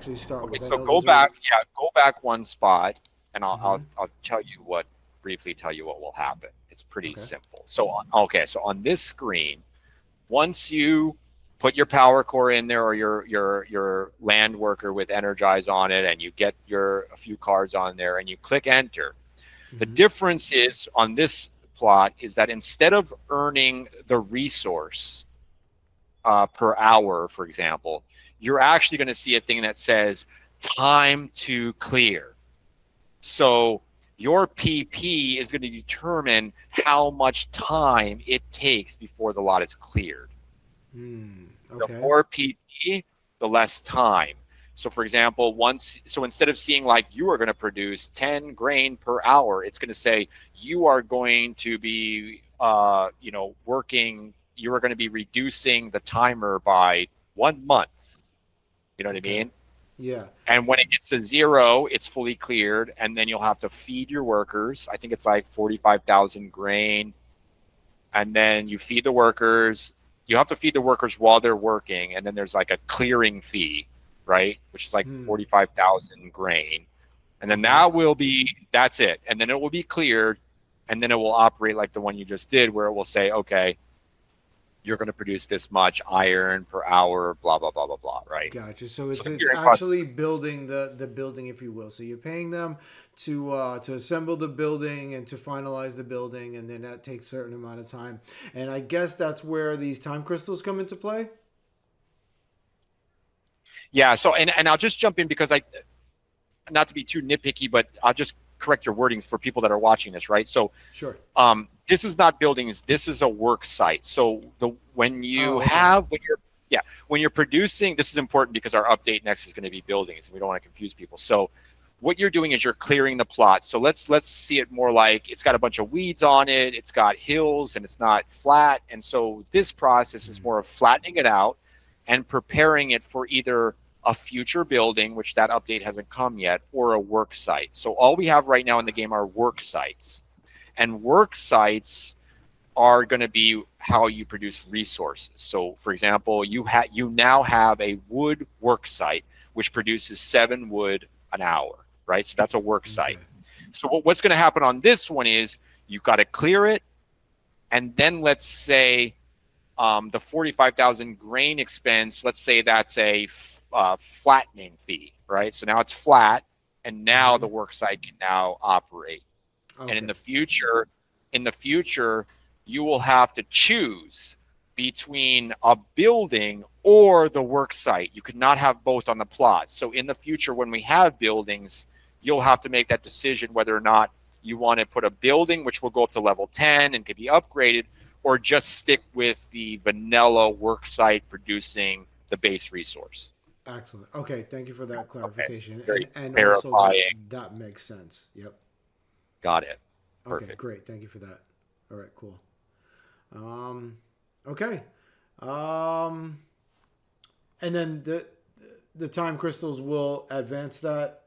actually start Okay, with? I so know those are. go back one spot, and Hmm. I'll briefly tell you what will happen. It's pretty Okay. simple. So on this screen, once you put your power core in there or your land worker with energize on it, and you get your a few cards on there, and you click enter, the Hmm. difference is on this plot is that instead of earning the resource per hour, for example, you're actually going to see a thing that says time to clear. So your PP is going to determine how much time it takes before the lot is cleared. The Okay. more PP, the less time. So for example, instead of seeing like you are going to produce 10 grain per hour, it's going to say you are going to be working, you are going to be reducing the timer by 1 month. You know what I Okay. mean? Yeah. And when it gets to zero, it's fully cleared, and then you'll have to feed your workers. I think it's like 45,000 grain, and then you feed the workers. You have to feed the workers while they're working, and then there's like a clearing fee, right? Which is like Hmm. 45,000 grain, and then Okay. that's it, and then it will be cleared, and then it will operate like the one you just did, where it will say, okay, you're going to produce this much iron per hour, blah blah blah blah blah, right? Gotcha. So So it's the it's clearing process. actually building the building, if you will. So you're paying them to assemble the building and to finalize the building, and then that takes a certain amount of time. And I guess that's where these time crystals come into play. Yeah. So and I'll just jump in because I not to be too nitpicky, but I'll just correct your wording for people that are watching this, right? So Sure. this is not buildings. This is a work site. So Oh, okay. when you're producing, this is important because our update next is going to be buildings, and we don't want to confuse people. So what you're doing is you're clearing the plot. So let's see it more like it's got a bunch of weeds on it. It's got hills and it's not flat. And so this process is more of flattening it out and preparing it for either a future building, which that update hasn't come yet, or a work site. So all we have right now in the game are work sites. And work sites are going to be how you produce resources. So, for example, you now have a wood work site which produces 7 wood an hour, right? So that's a work site. Okay. So what's going to happen on this one is you've got to clear it, and then let's say the 45,000 grain expense. Let's say that's a flattening fee, right? So now it's flat, and now Mm-hmm. the work site can now operate. And Okay. in the future, you will have to choose between a building or the work site. You could not have both on the plot. So in the future, when we have buildings, you'll have to make that decision whether or not you want to put a building, which will go up to level 10 and can be upgraded, or just stick with the vanilla work site producing the base resource. Excellent. Okay. Thank you for that Okay, so clarification, and very and also that clarifying. that makes sense. Yep. Got it. Okay. Perfect. Great. Thank you for that. All right. Cool. Um. Okay. Um. And then the time crystals will advance that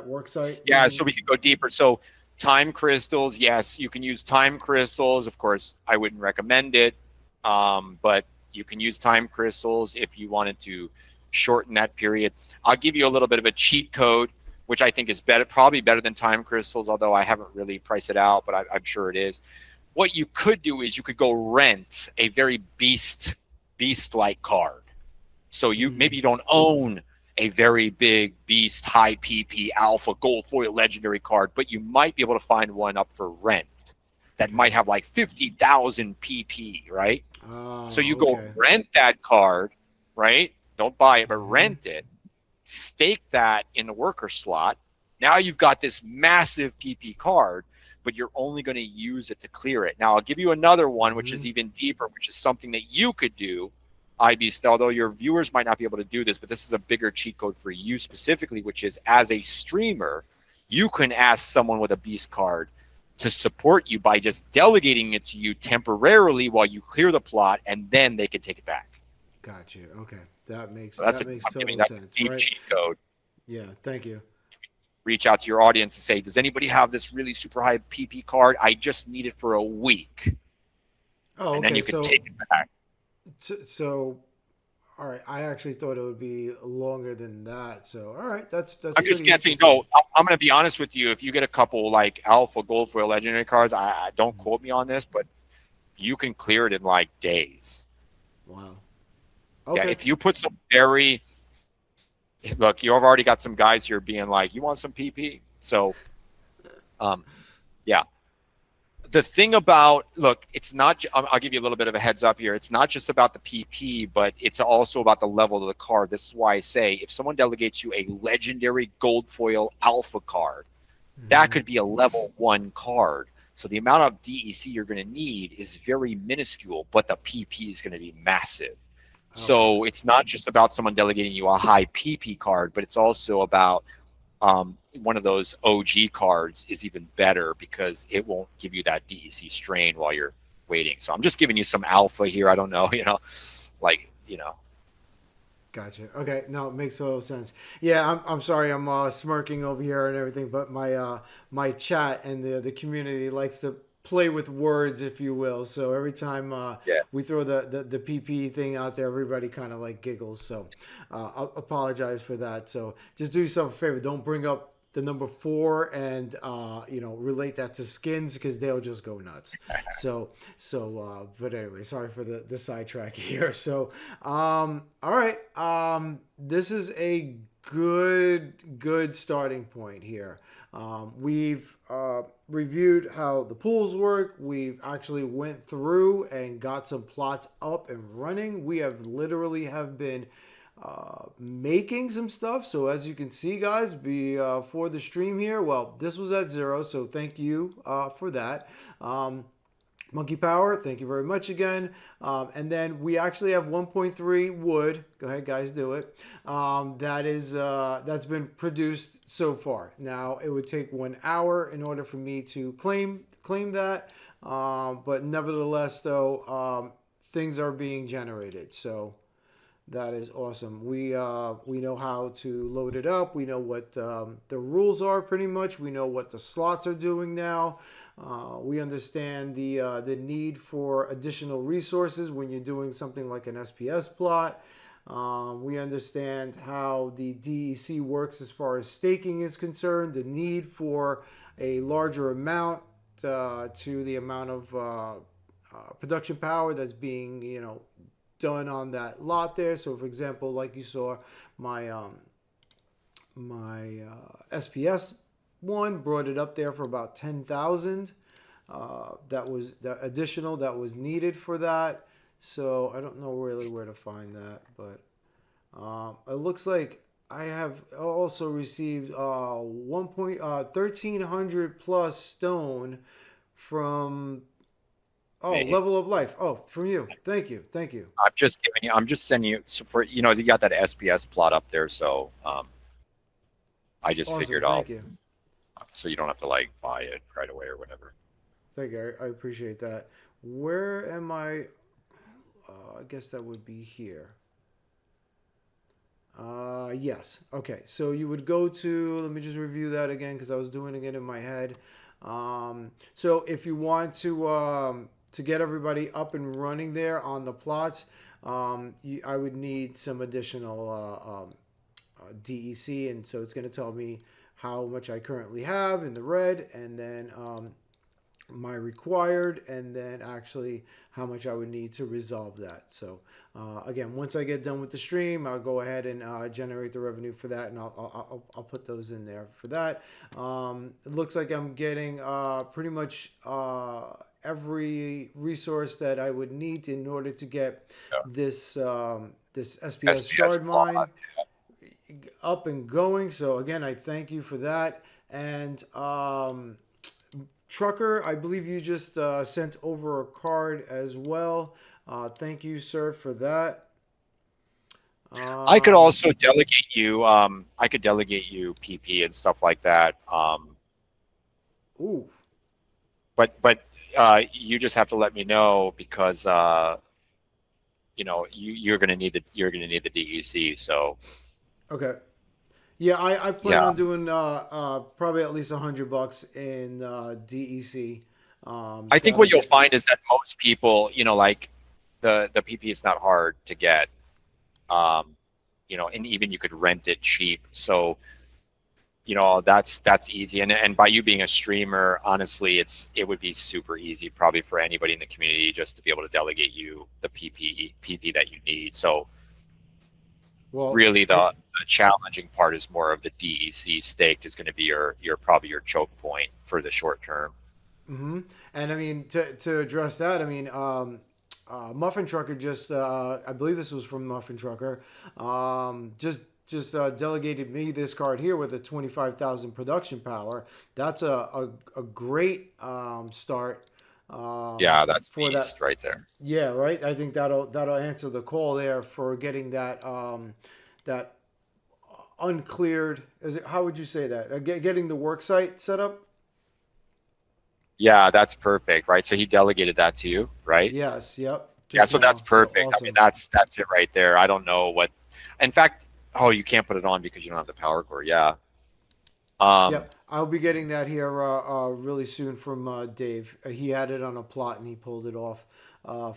work site. Yeah, Meaning. so we could go deeper. So time crystals, yes, you can use time crystals. Of course, I wouldn't recommend it, but you can use time crystals if you wanted to shorten that period. I'll give you a little bit of a cheat code, which I think is better, probably better than time crystals, although I haven't really priced it out, but I'm sure it is. What you could do is you could go rent a very beast like card. So you Mm, maybe you don't own a very big beast high PP alpha gold foil legendary card, but you might be able to find one up for rent that okay. might have like 50,000 PP, right? So you go Okay. rent that card, right? Don't buy it, but Hmm. rent it, stake that in the worker slot. Now you've got this massive PP card, but you're only going to use it to clear it. Now I'll give you another one, which Hmm. is even deeper, which is something that you could do, IBeast, although your viewers might not be able to do this, but this is a bigger cheat code for you specifically, which is as a streamer, you can ask someone with a beast card to support you by just delegating it to you temporarily while you clear the plot, and then they can take it back. Got you. Okay. That makes So that makes I'm giving total that's a sense, deep right? cheat code. Yeah. Thank you. Reach out to your audience and say, does anybody have this really super high PP card? I just need it for a week. Oh, And then okay. you can take it back. So All right, I actually thought it would be longer than that. So, all right, that's I'm just pretty guessing. interesting. No, I'm going to be honest with you. If you get a couple like alpha gold foil legendary cards, I don't quote me on this, but you can clear it in like days. Wow. Yeah, Okay. if you put some very look, you've already got some guys here being like, you want some PP? So, um, yeah. The thing about look, it's not. I'll give you a little bit of a heads up here. It's not just about the PP, but it's also about the level of the card. This is why I say if someone delegates you a legendary gold foil alpha card, that Hmm. could be a level 1 card. So the amount of DEC you're going to need is very minuscule, but the PP is going to be massive. Okay. So it's not just about someone delegating you a high PP card, but it's also about one of those OG cards is even better because it won't give you that DEC strain while you're waiting. So I'm just giving you some alpha here. I don't know, like, Gotcha. Okay. No, it makes total sense. Yeah, I'm sorry. I'm smirking over here and everything, but my chat and the community likes to play with words, if you will. So every time yeah. we throw the PP thing out there, everybody kind of like giggles. So I apologize for that. So just do yourself a favor. Don't bring up the number four and relate that to skins because they'll just go nuts. But anyway, sorry for the sidetrack here. So all right, this is a good starting point here. We've reviewed how the pools work. We've actually went through and got some plots up and running. We have literally have been making some stuff. So as you can see, guys, for the stream here, well, this was at 0. So thank you for that. Monkey Power, thank you very much again. And then we actually have 1.3 wood. Go ahead, guys, do it. That's been produced so far. Now it would take 1 hour in order for me to claim that. But nevertheless, though, things are being generated. So that is awesome. We know how to load it up. We know what the rules are pretty much. We know what the slots are doing now. We understand the need for additional resources when you're doing something like an SPS plot. We understand how the DEC works as far as staking is concerned. The need for a larger amount to the amount of production power that's being done on that lot there. So, for example, like you saw, my SPS one brought it up there for about 10,000. That was the additional that was needed for that. So I don't know really where to find that, but it looks like I have also received 1.1300 plus stone from Me. Level of Life. Oh, from you. Thank you. Thank you. I'm just giving you. I'm just sending you so for you got that SPS plot up there, so I just Awesome. figured I'll Thank you. so you don't have to like buy it right away or whatever. Thank you. I appreciate that. Where am I? I guess that would be here. Yes. Okay. So you would go to, let me just review that again because I was doing it in my head. So if you want to get everybody up and running there on the plots, I would need some additional DEC, and so it's going to tell me how much I currently have in the red, and then my required, and then actually how much I would need to resolve that. So again, once I get done with the stream, I'll go ahead and generate the revenue for that, and I'll put those in there for that. It looks like I'm getting pretty much every resource that I would need in order to get Yeah. this SPS SPS shard mine plot. up and going. So again, I thank you for that. And Trucker, I believe you just sent over a card as well. Thank you, sir, for that. I could also delegate you. I could delegate you PP and stuff like that. Ooh. But you just have to let me know because you're gonna need the DEC. So Okay. Yeah, I plan yeah, on doing probably at least $100 in DEC. I So think what I'll you'll get. find is that most people, like the PP is not hard to get. You know, and even you could rent it cheap. So, you know, that's easy. And by you being a streamer, honestly, it would be super easy probably for anybody in the community just to be able to delegate you the PP that you need. So Well, really the challenging part is more of the DEC staked is going to be your probably your choke point for the short term. mm-hmm. And I mean, to address that, I mean, Muffin Trucker just, I believe this was from Muffin Trucker, just delegated me this card here with a 25,000 production power. That's a great start. Yeah, that's For that. beast right there. Yeah, right. I think that'll answer the call there for getting that that uncleared. Is it? How would you say that? Getting the work site set up. Yeah, that's perfect, right? So he delegated that to you, right? Yes. Yep. Yeah, Just so that's now. So perfect. I mean, awesome. that's it right there. I don't know what. In fact, oh, you can't put it on because you don't have the power core. Yeah. Um, Yep. I'll be getting that here really soon from Dave. He had it on a plot and he pulled it off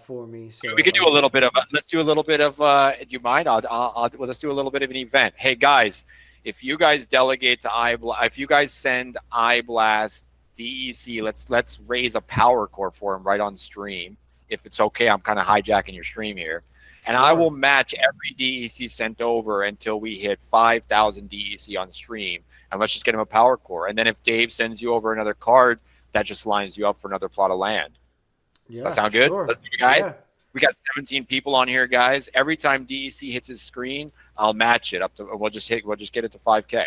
for me. So we could do a little bit of. Let's do a little bit of. Do you mind? Well, let's do a little bit of an event. Hey guys, if you guys delegate to iBlast, if you guys send iBlast DEC, let's raise a power core for him right on stream. If it's okay, I'm kind of hijacking your stream here. And I will match every DEC sent over until we hit 5,000 DEC on stream. And let's just get him a power core. And then if Dave sends you over another card, that just lines you up for another plot of land. Yeah. That sound good? Sure. Let's do it, guys. Yeah. We got 17 people on here, guys. Every time DEC hits his screen, I'll match it up to. We'll just get it to 5K.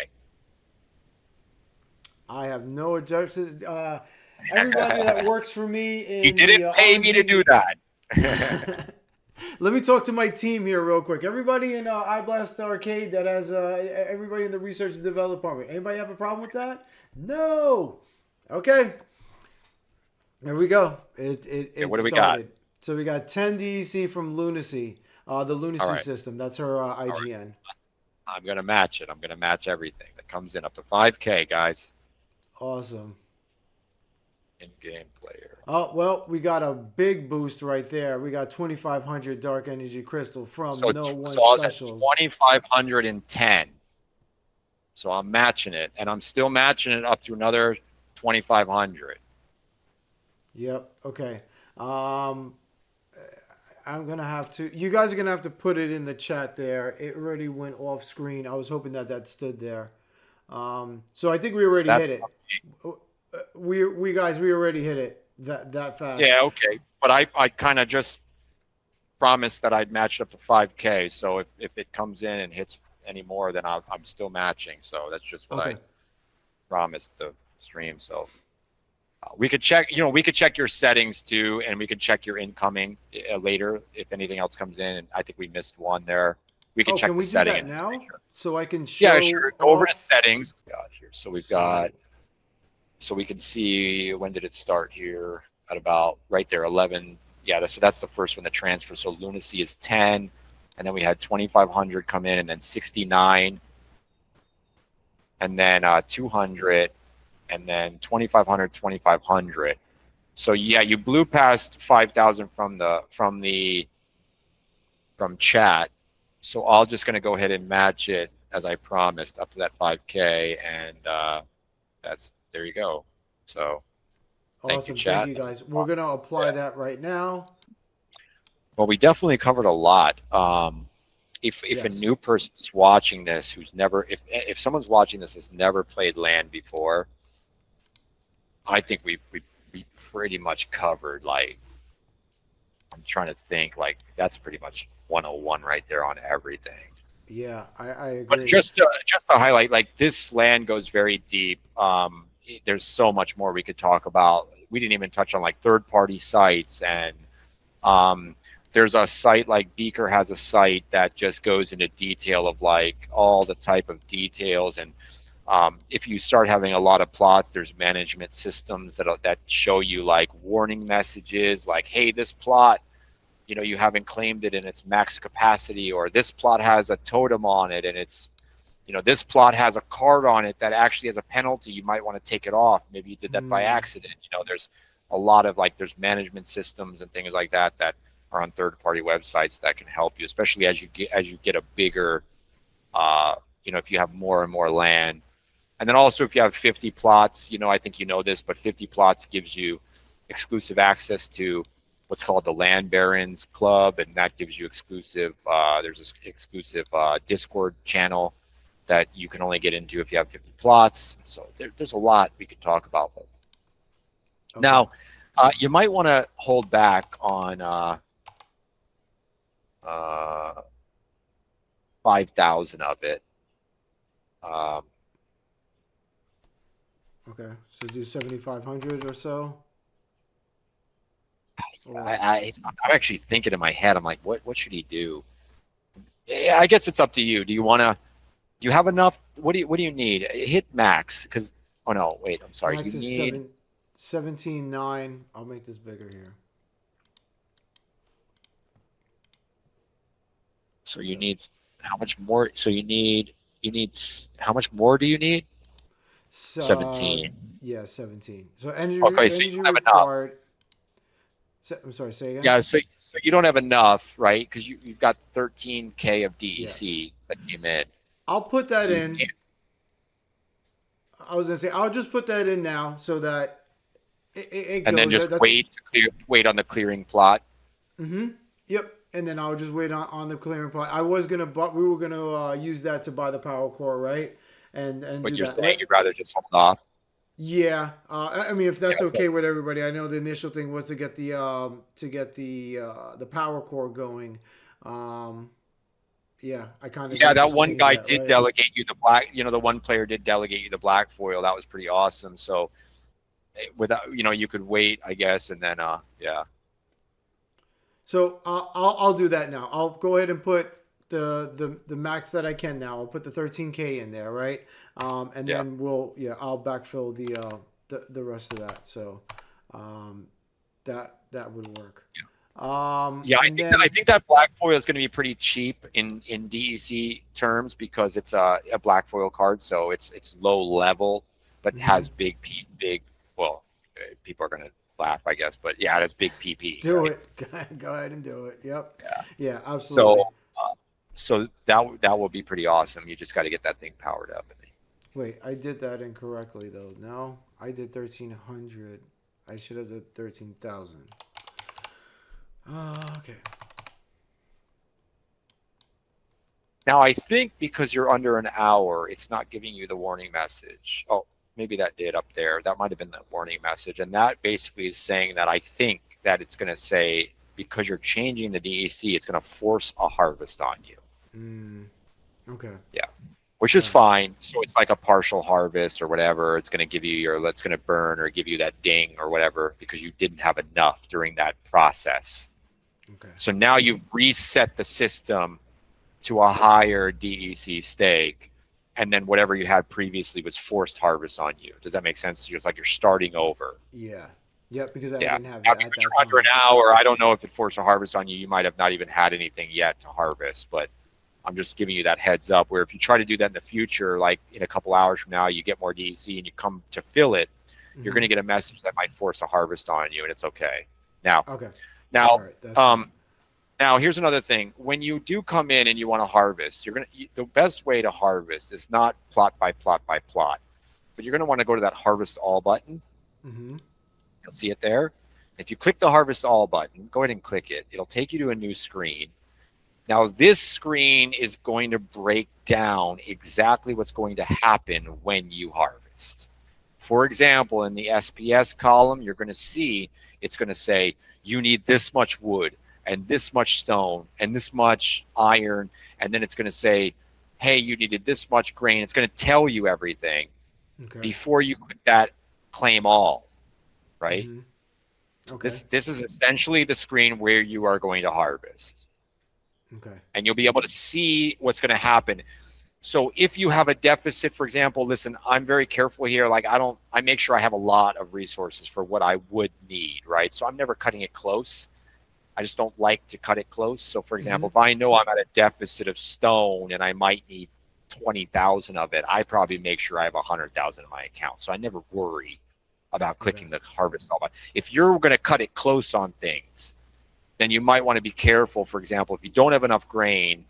I have no objections. Everybody that works for me. He didn't pay me to do that. Let me talk to my team here real quick. Everybody in iBlast Arcade that has everybody in the research and development department. Anybody have a problem with that? No. Okay. There we go. It what do we started. got? So we got 10 DEC from Lunacy, the Lunacy system. That's her IGN. Right. I'm gonna match it. I'm gonna match everything that comes in up to 5K, guys. Awesome. In-game player. Oh, well, we got a big boost right there. We got 2,500 Dark Energy Crystal from So, No One so I was at Specials. 2,510. So I'm matching it, and I'm still matching it up to another 2,500. Yep. Okay. I'm gonna have to. You guys are gonna have to put it in the chat there. It already went off screen. I was hoping that stood there. So I think we already hit it. We already hit it that fast. Yeah. Okay. But I kind of just promised that I'd match it up to 5K. So if it comes in and hits any more, then I'm still matching. So that's just what I promised to stream. So. We could check, we could check your settings too, and we could check your incoming later if anything else comes in. And I think we missed one there. We can check the setting. Can we do that now? So I can show. Yeah, sure. Go over to settings. God, here. So we've got, so we can see when did it start here at about right there, 11. Yeah, so that's the first one, the transfer. So Lunacy is 10, and then we had 2,500 come in, and then 69, and then 200. And then 2,500, 2,500. So yeah, you blew past 5,000 from chat. So I'm just gonna go ahead and match it as I promised up to that 5K, and there you go. So thank you, chat. Thank you guys. We're gonna apply that right now. Well, we definitely covered a lot. If a new person is watching this who's never, if someone's watching this has never played land before, I think we pretty much covered, like, I'm trying to think, like, that's pretty much 101 right there on everything. Yeah, I agree. But just to highlight, like, this land goes very deep. There's so much more we could talk about. We didn't even touch on, like, third-party sites, and there's a site like Beaker has a site that just goes into detail of, like, all the type of details. And if you start having a lot of plots, there's management systems that show you, like, warning messages, like, hey, this plot, you haven't claimed it in its max capacity, or this plot has a totem on it, and it's, this plot has a card on it that actually has a penalty. You might want to take it off. Maybe you did that by accident. There's a lot of, like, there's management systems and things like that are on third-party websites that can help you, especially as you get a bigger, if you have more and more land. And then also if you have 50 plots, I think you know this, but 50 plots gives you exclusive access to what's called the Land Barons Club, and that gives you exclusive. There's this exclusive Discord channel that you can only get into if you have 50 plots. So there's a lot we could talk about. But okay. Now, you might want to hold back on 5,000 of it. Okay, so do 7,500 or so. I'm actually thinking in my head. I'm like, what should he do? Yeah, I guess it's up to you. Do you have enough? What do you need? Hit max, because oh no, wait, I'm sorry. Max you is need 17.9. I'll make this bigger here. So you need how much more? So you need how much more do you need? 17. Yeah, 17. So energy, okay, so you don't have required. Enough. I'm sorry, say again. Yeah, so you don't have enough, right? Because you've got 13K of DEC that came in. I'll put that in. I was gonna say I'll just put that in now so that it goes. And then just wait on the clearing plot. Mm-hmm. Yep. And then I'll just wait on the clearing plot. We were gonna use that to buy the power core, right? And but you're that, saying right? You'd rather just hold off. Yeah, I mean, if that's okay with everybody, I know the initial thing was to get the power core going. Yeah, I kind of that one guy did delegate you the black. The one player did delegate you the black foil. That was pretty awesome. So without you could wait, I guess, and then yeah. So I'll do that now. I'll go ahead and put the max that I can now. I'll put the 13K in there, right? And then I'll backfill the rest of that. So that would work. Yeah. I think that black foil is going to be pretty cheap in DEC terms because it's a black foil card, so it's low level, but it has big. Well, people are going to laugh, I guess, but yeah, it has big PP. Do it. Go ahead and do it. Yep. Yeah, absolutely. So that will be pretty awesome. You just got to get that thing powered up. Wait, I did that incorrectly though. No, I did 1,300. I should have did 13,000. Okay. Now I think because you're under an hour, it's not giving you the warning message. Oh, maybe that did up there. That might have been the warning message, and that basically is saying that I think that it's going to say because you're changing the DEC, it's going to force a harvest on you. Okay. Yeah. Which is fine. So it's like a partial harvest or whatever. It's going to give you it's going to burn or give you that ding or whatever because you didn't have enough during that process. Okay. So now you've reset the system to a higher DEC stake, and then whatever you had previously was forced harvest on you. Does that make sense? It's like you're starting over. Yeah. Yep, because I didn't have that. Because you're under an hour, I don't know if it forced a harvest on you. You might have not even had anything yet to harvest, but I'm just giving you that heads up where if you try to do that in the future, like in a couple hours from now, you get more DEC and you come to fill it, you're going to get a message that might force a harvest on you, and it's okay. Now, now here's another thing. When you do come in and you want to harvest, the best way to harvest is not plot by plot by plot, but you're going to want to go to that harvest all button. You'll see it there. If you click the harvest all button, go ahead and click it. It'll take you to a new screen. Now, this screen is going to break down exactly what's going to happen when you harvest. For example, in the SPS column, you're going to see it's going to say you need this much wood and this much stone and this much iron. And then it's going to say, hey, you needed this much grain. It's going to tell you everything before you click that claim all, right? Okay. This is essentially the screen where you are going to harvest. Okay. And you'll be able to see what's going to happen. So if you have a deficit, for example, listen, I'm very careful here. Like I make sure I have a lot of resources for what I would need, right? So I'm never cutting it close. I just don't like to cut it close. So for example, if I know I'm at a deficit of stone and I might need 20,000 of it, I probably make sure I have 100,000 in my account. So I never worry about clicking the harvest all button. If you're going to cut it close on things, then you might want to be careful. For example, if you don't have enough grain,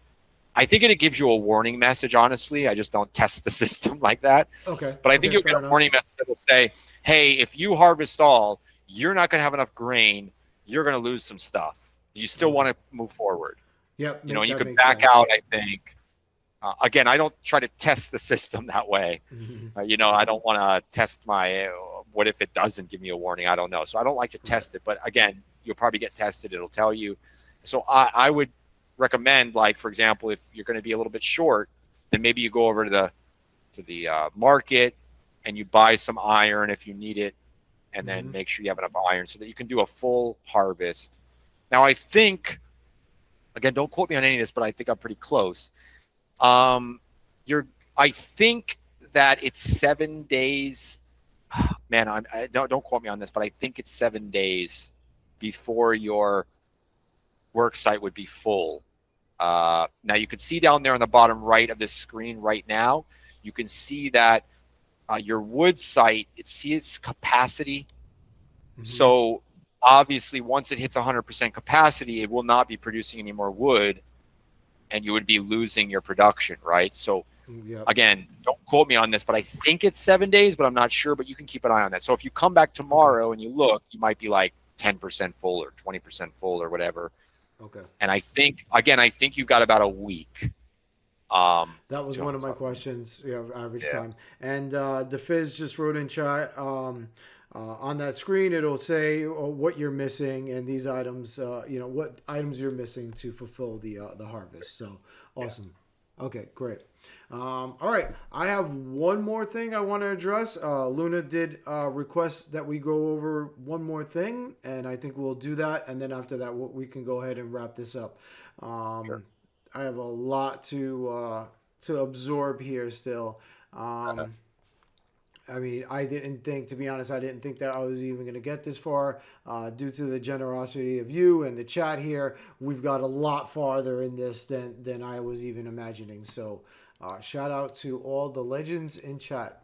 I think it gives you a warning message, honestly. I just don't test the system like that. Okay. But I think Okay. you'll get Fair a enough. warning message that will say, hey, if you harvest all, you're not going to have enough grain. You're going to lose some stuff. You still Okay. want to move forward. Yep. You know, you That could makes back sense. out, I think. Again, I don't try to test the system that way. You know, I don't want to test my, what if it doesn't give me a warning? I don't know. So I don't like to Right. test it. But again, you'll probably get tested. It'll tell you. So I would recommend, like, for example, if you're going to be a little bit short, then maybe you go over to the market and you buy some iron if you need it, and then make sure you have enough iron so that you can do a full harvest. Now, I think, again, don't quote me on any of this, but I think I'm pretty close. Um, I think that it's 7 days. Man, don't quote me on this, but I think it's 7 days before your work site would be full. Now you can see down there on the bottom right of this screen right now, you can see that your wood site, its capacity. So obviously once it hits 100% capacity, it will not be producing any more wood and you would be losing your production, right? So Yep. again, don't quote me on this, but I think it's 7 days, but I'm not sure, but you can keep an eye on that. So if you come back Okay. tomorrow and you look, you might be like 10% full or 20% full or whatever. Okay. And I think, again, I think you've got about a week. That was one of my to- questions. Yeah, average yeah. time. And DeFizz just wrote in chat. On that screen, it'll say what you're missing and these items. What items you're missing to fulfill the harvest. So awesome. Okay, great. All right, I have one more thing I want to address. Luna did request that we go over one more thing, and I think we'll do that. And then after that, we can go ahead and wrap this up. Sure. I have a lot to absorb here still. I mean, I didn't think, to be honest, I didn't think that I was even going to get this far. Due to the generosity of you and the chat here, we've got a lot farther in this than I was even imagining. So, shout out to all the legends in chat.